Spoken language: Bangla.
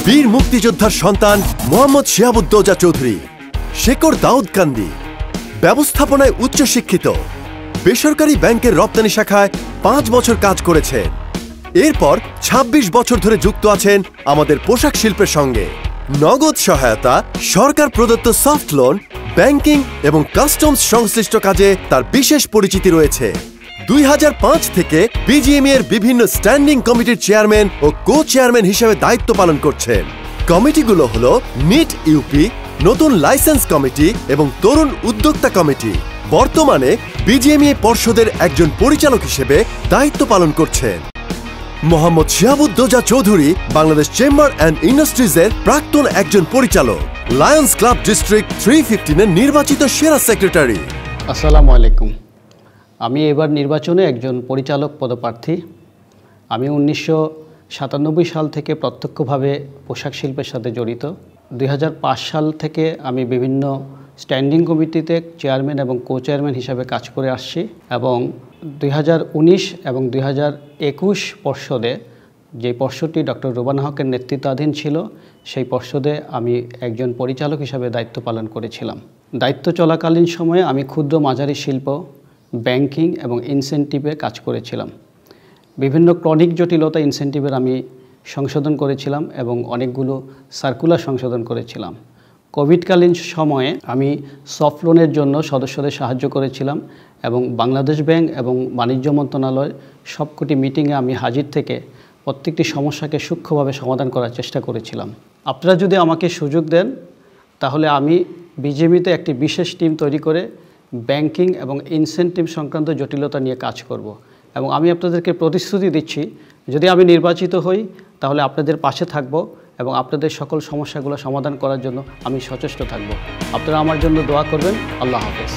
বীর মুক্তিযোদ্ধার সন্তান মোহাম্মদ শিহাবুদ্দৌজা চৌধুরী, শেকর দাউদকান্দি, ব্যবস্থাপনায় উচ্চশিক্ষিত, বেসরকারি ব্যাংকের রপ্তানি শাখায় 5 বছর কাজ করেছেন। এরপর 26 বছর ধরে যুক্ত আছেন আমাদের পোশাক শিল্পের সঙ্গে। নগদ সহায়তা, সরকার প্রদত্ত সফট লোন, ব্যাংকিং এবং কাস্টমস সংশ্লিষ্ট কাজে তার বিশেষ পরিচিতি রয়েছে। 2005 থেকে বিজিএমইএ এর বিভিন্ন স্ট্যান্ডিং কমিটির চেয়ারম্যান ও কো চেয়ারম্যান হিসেবে দায়িত্ব পালন করছেন। কমিটিগুলো হলো নিট ইউপি, নতুন লাইসেন্স কমিটি এবং তরুণ উদ্যোক্তা কমিটি। বর্তমানে বিজিএমইএ পর্ষদের একজন পরিচালক হিসেবে দায়িত্ব পালন করছেন। মোহাম্মদ শিহাবুদ্দৌজা চৌধুরী বাংলাদেশ চেম্বার অ্যান্ড ইন্ডাস্ট্রিজের প্রাক্তন একজন পরিচালক, লায়ন্স ক্লাব ডিস্ট্রিক্ট 315 নির্বাচিত সেরা সেক্রেটারি। আসসালামু আলাইকুম। আমি এবার নির্বাচনে একজন পরিচালক পদপ্রার্থী। আমি 1997 সাল থেকে প্রত্যক্ষভাবে পোশাক শিল্পের সাথে জড়িত। 2005 সাল থেকে আমি বিভিন্ন স্ট্যান্ডিং কমিটিতে চেয়ারম্যান এবং কো চেয়ারম্যান হিসাবে কাজ করে আসছি এবং 2019 এবং 2021 পর্ষদে যে পর্ষদটি ডক্টর রুবানা হকের নেতৃত্বাধীন ছিল, সেই পর্ষদে আমি একজন পরিচালক হিসাবে দায়িত্ব পালন করেছিলাম। দায়িত্ব চলাকালীন সময়ে আমি ক্ষুদ্র মাঝারি শিল্প, ব্যাংকিং এবং ইনসেন্টিভে কাজ করেছিলাম। বিভিন্ন ক্রনিক জটিলতা ইনসেন্টিভের আমি সংশোধন করেছিলাম এবং অনেকগুলো সার্কুলার সংশোধন করেছিলাম। কোভিডকালীন সময়ে আমি সফট লোনের জন্য সদস্যদের সাহায্য করেছিলাম এবং বাংলাদেশ ব্যাংক এবং বাণিজ্য মন্ত্রণালয় সবকটি মিটিংয়ে আমি হাজির থেকে প্রত্যেকটি সমস্যাকে সূক্ষ্মভাবে সমাধান করার চেষ্টা করেছিলাম। আপনারা যদি আমাকে সুযোগ দেন তাহলে আমি বিজিএমইতে একটি বিশেষ টিম তৈরি করে ব্যাংকিং এবং ইনসেন্টিভ সংক্রান্ত জটিলতা নিয়ে কাজ করব এবং আমি আপনাদেরকে প্রতিশ্রুতি দিচ্ছি, যদি আমি নির্বাচিত হই তাহলে আপনাদের পাশে থাকব এবং আপনাদের সকল সমস্যাগুলো সমাধান করার জন্য আমি সচেষ্ট থাকব। আপনারা আমার জন্য দোয়া করবেন। আল্লাহ হাফেজ।